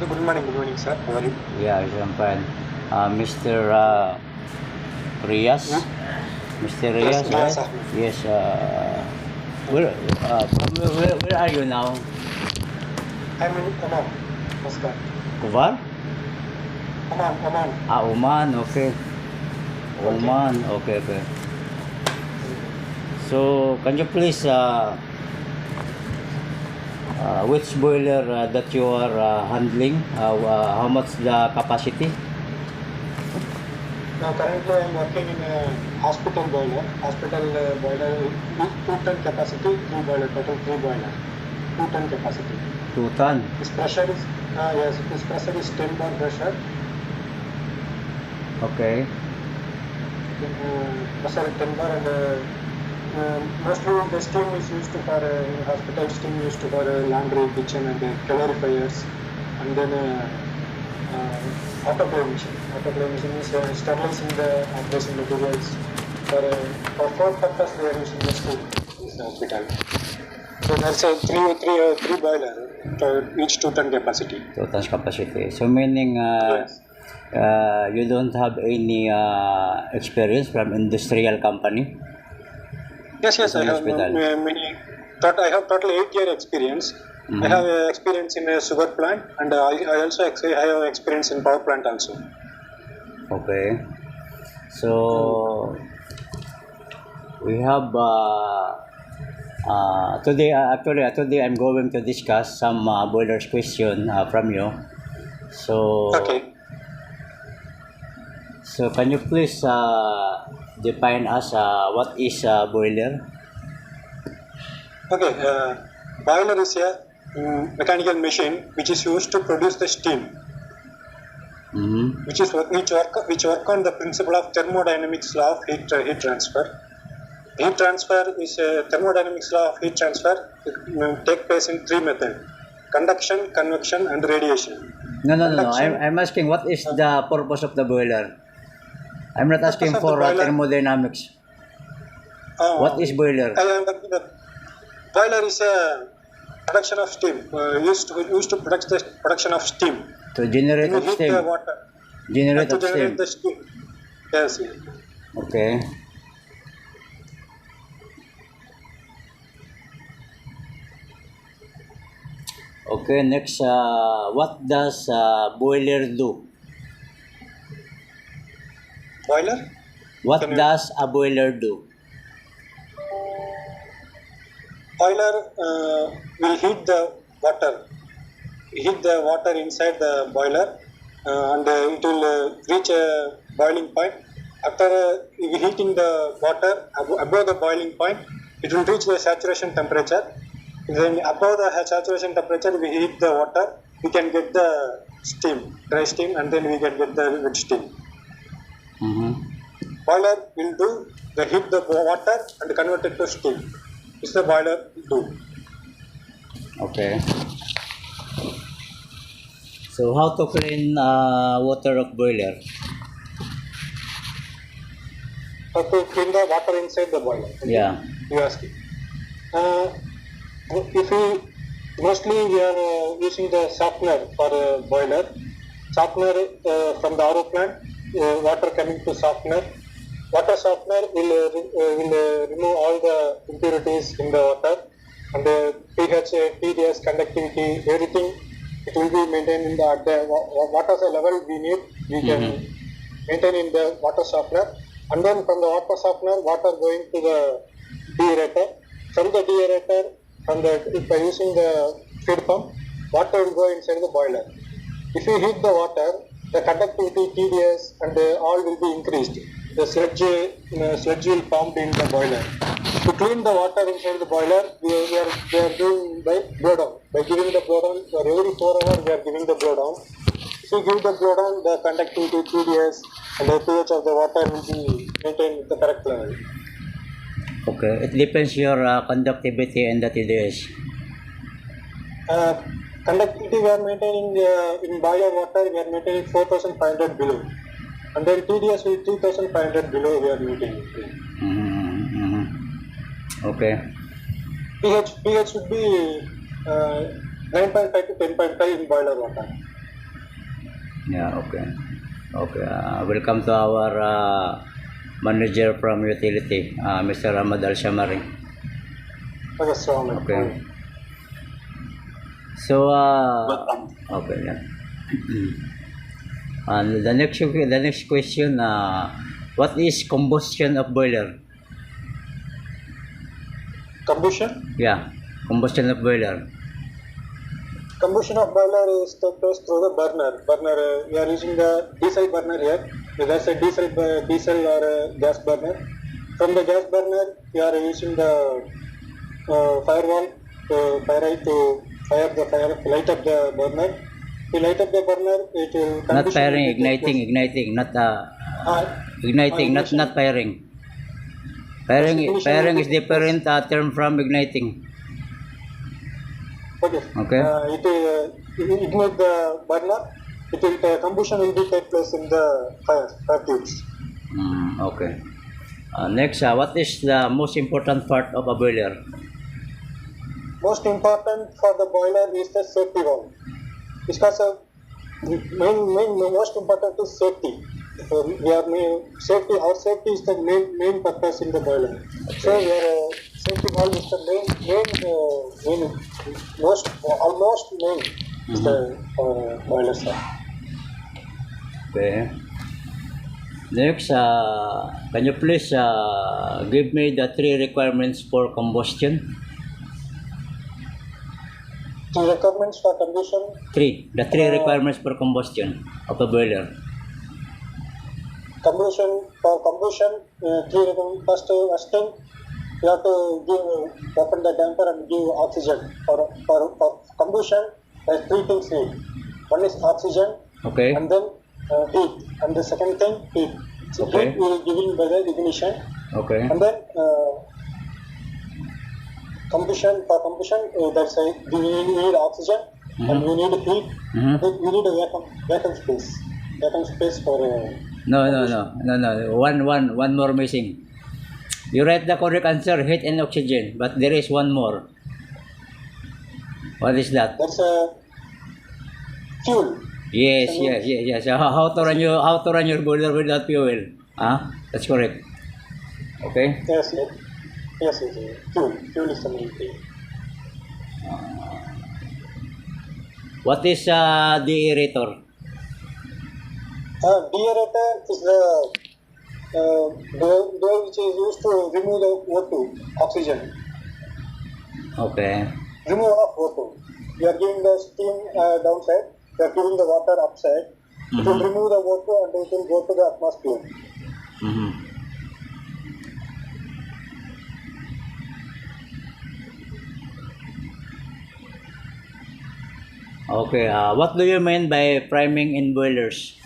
Good morning, sir. How are you? Yeah, I'm fine. Mr. Rias? Hmm? Mr. Yes, Rias, yes, right? sir. Yes. Where are you now? I'm in Oman, Muscat. Kuvar? Oman. Oman. Okay. Okay. Oman. Okay, okay. So, can you please, which boiler that you are handling? How much the capacity? Now, currently, I'm working in a hospital boiler. Hospital boiler, 2 ton capacity, 3 boiler, total 3 boiler. 2 ton capacity. 2 ton. This pressure is, yes, this pressure is 10 bar pressure. Okay. Pressure 10 bar and mostly the steam is used for hospital steam used for laundry, kitchen and calorifiers, and then autoclave machine. Autoclave machine is sterilizing the operation materials. For food purpose, they are using the steam in the hospital. So there's a three boiler for each 2 ton capacity. 2 tons capacity. So, meaning, Yes. you don't have any experience from industrial company Yes, as I an have hospital. many. I have total 8 year experience. I have experience in a sugar plant, and I also I have experience in power plant also. Okay. So we have today I'm going to discuss some boilers question from you. So Okay. can you please define us what is a boiler? Okay. Boiler is a mechanical machine which is used to produce the steam, Mm-hmm. which work on the principle of thermodynamics law of heat transfer. Heat transfer is a thermodynamics law of heat transfer. It take place in 3 methods: conduction, convection, and radiation. No. Conduction. I'm asking what is the purpose of the boiler. I'm not Purpose asking of the for boiler. thermodynamics. What is boiler? The boiler is a production of steam, used to production of steam. To generate When of you heat the steam. water Generate to of generate steam. the steam. Yes. Okay. Okay, next, what does boiler do? Boiler. What Can you- does a boiler do? Boiler will heat the water. Heat the water inside the boiler, and it will reach a boiling point. After heating the water above the boiling point, it will reach the saturation temperature. Then above the saturation temperature, we heat the water. We can get the steam, dry steam, and then we can get the wet steam. Mm-hmm. Boiler will do the heat the water and convert it to steam. This is the boiler do. Okay. So how to clean water of boiler? How to clean the water inside the boiler? Okay? Yeah. You ask. If mostly we are using the softener for boiler. Softener from the RO plant, water coming to softener. Water softener will remove all the impurities in the water, and the pH, TDS, conductivity, everything. It will be maintained in the what is the level we need. We can maintain in the water softener, and then from the water softener, water going to the deaerator. From the deaerator, by using the feed pump, water will go inside the boiler. If you heat the water, the conductivity, TDS, and all will be increased. The sludge will pump in the boiler. To clean the water inside the boiler, we are doing by blow down. By giving the blow down, for every 4 hours we are giving the blow down. If you give the blow down, the conductivity, TDS, and the pH of the water will be maintained at the correct level. Okay. It depends your conductivity and the TDS. Conductivity we are maintaining in boiler water, we are maintaining 4,500 below. And then TDS will 3,500 below we are maintaining. Okay. pH would be 9.5 to 10.5 in boiler water. Yeah, okay. Okay. Welcome to our manager from utility, Mr. Ahmad Al Shamari. Okay, so Okay. So, okay. Yeah. And the next question, what is combustion of boiler? combustion. Yeah, combustion of boiler. Combustion of boiler is take place through the burner. We are using the diesel burner here. That's a diesel or a gas burner. From the gas burner, we are using the firewall to fire the fire, light up the burner. To light up the burner, it will Not combustion firing, will take place. igniting, not igniting, ignition. not firing. Ignition Firing will is take place. different term from igniting. Okay. Okay. It will ignite the burner. Combustion will be take place in the fire tubes. Okay. Next, what is the most important part of a boiler? Most important for the boiler is the safety valve. Because most important is safety. Safety. Our safety is the main purpose in the boiler. Okay. So your safety valve is the almost main is the boiler side. Okay. Next, can you please give me the 3 requirements for combustion? The requirements for combustion. 3. The 3 requirements for combustion of a boiler. For combustion, 3 requirements. First thing, you have to open the damper and give oxygen. For combustion, there are 3 things need. One is oxygen, Okay. and then heat, and the second thing heat. So Okay. heat will given by the ignition, Okay. and then combustion. For combustion, that's we need oxygen and we need heat. Mhm. Then we need a vacuum space. Vacuum space for. No. One more missing. You write the correct answer, heat and oxygen, but there is one more. What is that? That's a fuel. Yes. How to run your boiler without fuel? That's correct. Okay. Yes. Fuel. Fuel is the main thing. What is deaerator? Deaerator is the door which is used to remove the O2, oxygen. Okay. Remove of O2. You are giving the steam downside, you are giving the water upside. It will remove the O2 and it will go to the atmosphere. Mm-hmm. Okay. What do you mean by priming in boilers?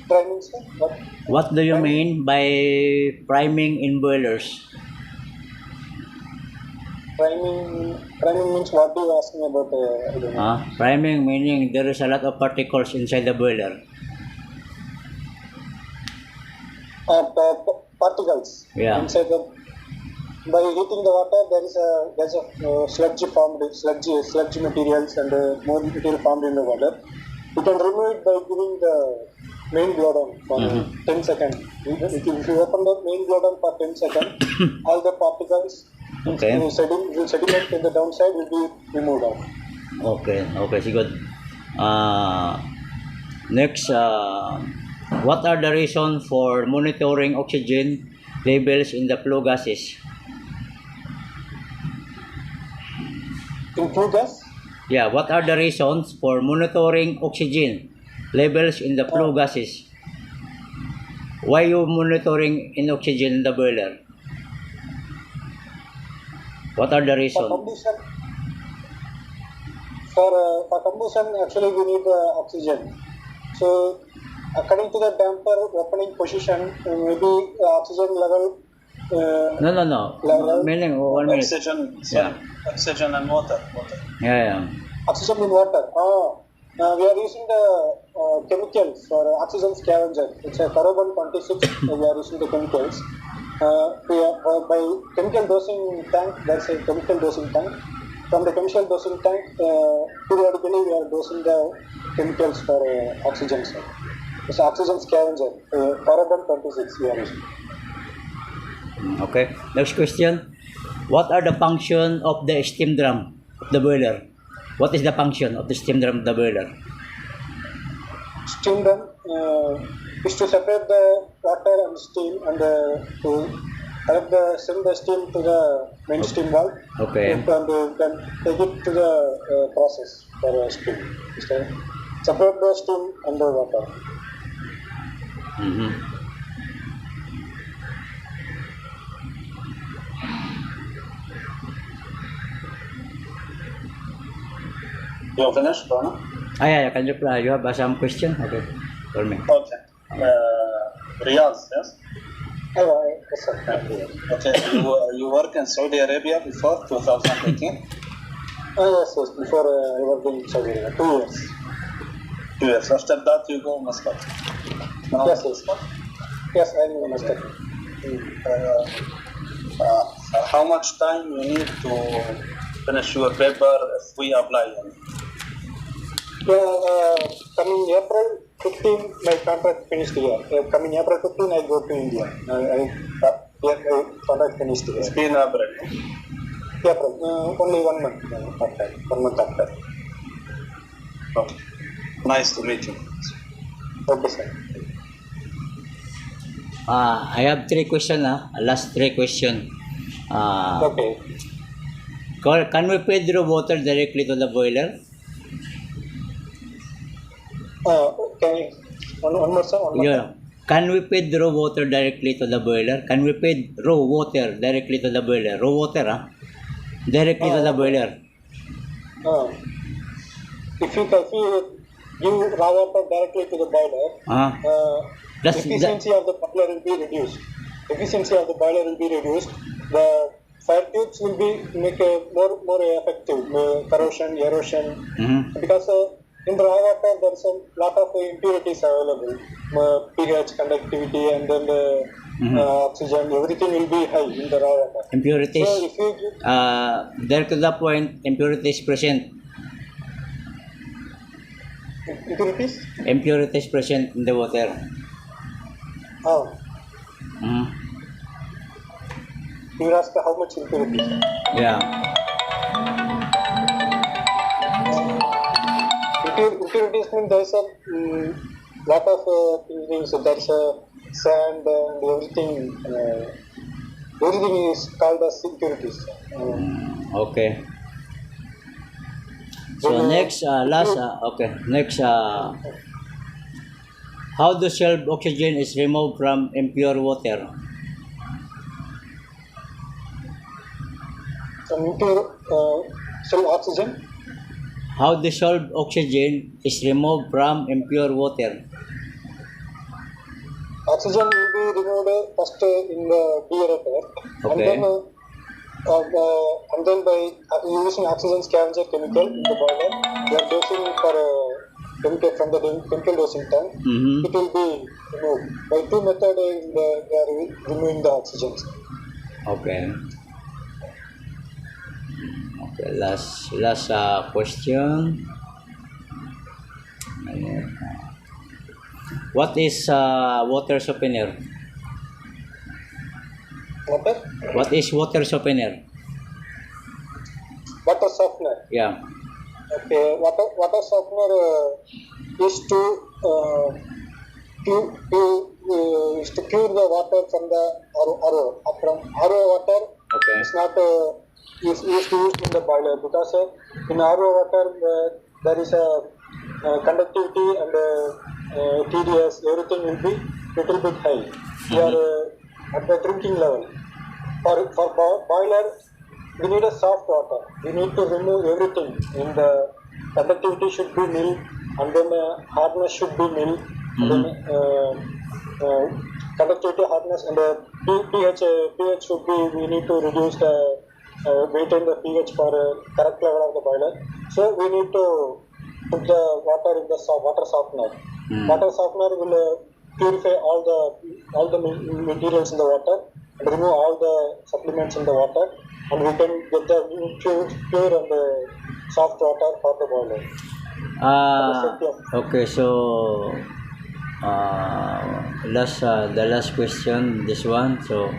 Priming, sir? What? What do you mean by priming in boilers? Priming means what you asking about? I don't know. Priming meaning there is a lot of particles inside the boiler. Particles. Yeah. Inside by heating the water, there's a sludge materials and more material formed in the water. You can remove it by giving the main blow down for 10 seconds. If you open the main blow down for 10 seconds, all the particles Okay. sediment in the downside will be removed out. Okay, so good. Next, what are the reasons for monitoring oxygen levels in the flue gases? In flue gas, Yeah, what are the reasons for monitoring oxygen levels in the flue gases? Why you monitoring in oxygen in the boiler? What are the for reasons? combustion, for combustion, actually we need oxygen. So according to the damper opening position, maybe oxygen level. No. Level. Meaning, 1 minute. Oxygen, Yeah. oxygen and water. Yeah. Oxygen in water. We are using the chemicals for oxygen scavenger. It's a carbon 26. We are using the chemicals. By chemical dosing tank, that's a chemical dosing tank. from the chemical dosing tank, periodically we are dosing the chemicals for oxygen. Sir. It's oxygen scavenger, carbon 26 we are using. Okay. Next question. What are the function of the steam drum of the boiler? What is the function of the steam drum of the boiler? Steam drum is to separate the water and steam and to send the steam to the main steam valve. Okay. And then take it to the process for steam. Okay. Separate the steam and the water. Mm-hmm. You have finished, Rana? Yeah. Can you reply? You have some question? Okay. For me. Okay. Riyadh, yes? Yes, sir. Okay. You work in Saudi Arabia before 2018? Yes. Before I worked in Saudi Arabia, 2 years. 2 years. After that, you go Muscat. No? Yes. Yes, I'm in Muscat. How much time you need to finish your paper if we apply? Coming April 15, my contract finished here. Coming April 15, I go to India. Contract finished here. It's been April. April, only 1 month after. 1 month after. Okay. Nice to meet you. Okay, sir. I have 3 questions. Last 3 questions. Okay. Can we feed the water directly to the boiler? Can you one more, sir? One more. Yeah. Can we feed raw water directly to the boiler? Can we feed raw water directly to the boiler? Raw water, directly to the boiler. If you give raw water directly to the boiler, efficiency of the boiler will be reduced. The fire tubes will be make a more effective corrosion, erosion. Mm-hmm. Because in the raw water there is a lot of impurities available, pH, conductivity, and then the oxygen. Everything will be high in the raw water. Impurities. So if you give, there to the point, impurities present. impurities? Impurities present in the water. Oh. Mm-hmm. You ask how much impurities? Yeah. Impurities mean there is a lot of things. There's a sand and everything. Everything is called as impurities. Okay. So next, next, how the shelf oxygen is removed from impure water? Impure oxygen. How dissolved oxygen is removed from impure water? Oxygen will be removed first in the deaerator, Okay. and then by using oxygen scavenger chemical in the boiler, we are dosing for chemical from the chemical dosing tank. Mm-hmm. It will be removed by 2 methods. We are removing the oxygen. Okay. Okay. Last question. What is water softener? Water? What is water softener? Water softener. Yeah. Okay, water softener is to cure the water from the RO. From RO water, Okay. it's not used in the boiler, because in RO water there is a conductivity and TDS, everything will be little bit high. We are at the drinking level. For boiler, we need a soft water. We need to remove everything. In the conductivity should be nil, and then hardness should be nil. And then conductivity, hardness, and pH should be. We need to reduce the maintain the pH for correct level of the boiler. So we need to put the water in the water softener. Water softener will purify all the materials in the water and remove all the supplements in the water, and we can get the pure and soft water for the boiler. Okay, so the last question, this one. So,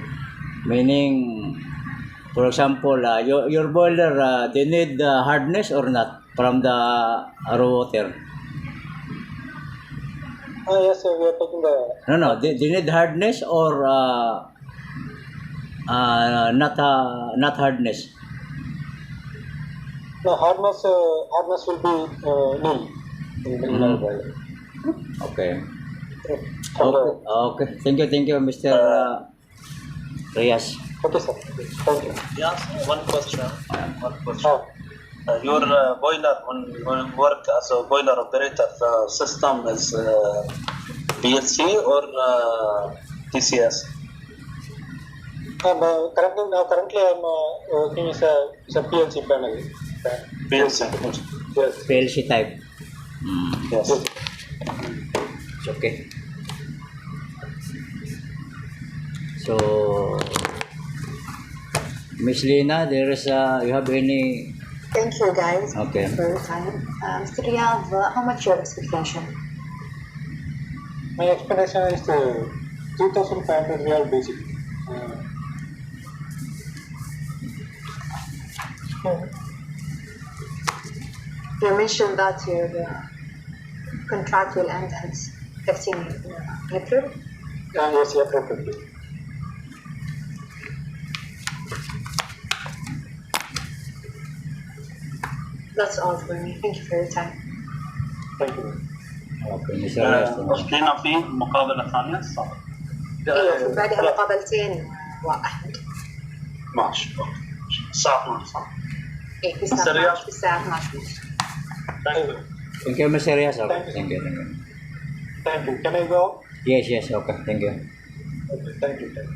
meaning, for example, your boiler, they need hardness or not from the raw water? Yes, sir, we are taking the. No, they need hardness or not hardness. No, hardness will be nil in our boiler. Okay. From the, Okay. Thank you, Mr. Reyes. okay, sir. Thank you. Yes, one question. Ah, Your boiler, when you work as a boiler operator, the system is PLC or TCS? currently I'm working as a PLC panel. PLC. Yes. PLC type. Yes. It's okay. So, Miss Lina, there is you have any? Thank you guys Okay. for your time. Mr. Riyadh, how much your expectation? My expectation is 2,500 real basic. You mentioned that your contract will end at 15 April. Yes, yeah, perfectly. That's all for me. Thank you for your time. Thank you. Okay, Mr. Reyes. لنا في مقابلة ثانية صح؟ ايوه في بالي مقابلتين واحد. ماشي. الساعة 12 صح؟ ايه في الساعة 12 في الساعة 12. Thank you. Thank you, Mr. Reyes. Okay, Thank you. thank you. Thank you. Can I go? Yes, okay, thank you. Okay, thank you. Thank you.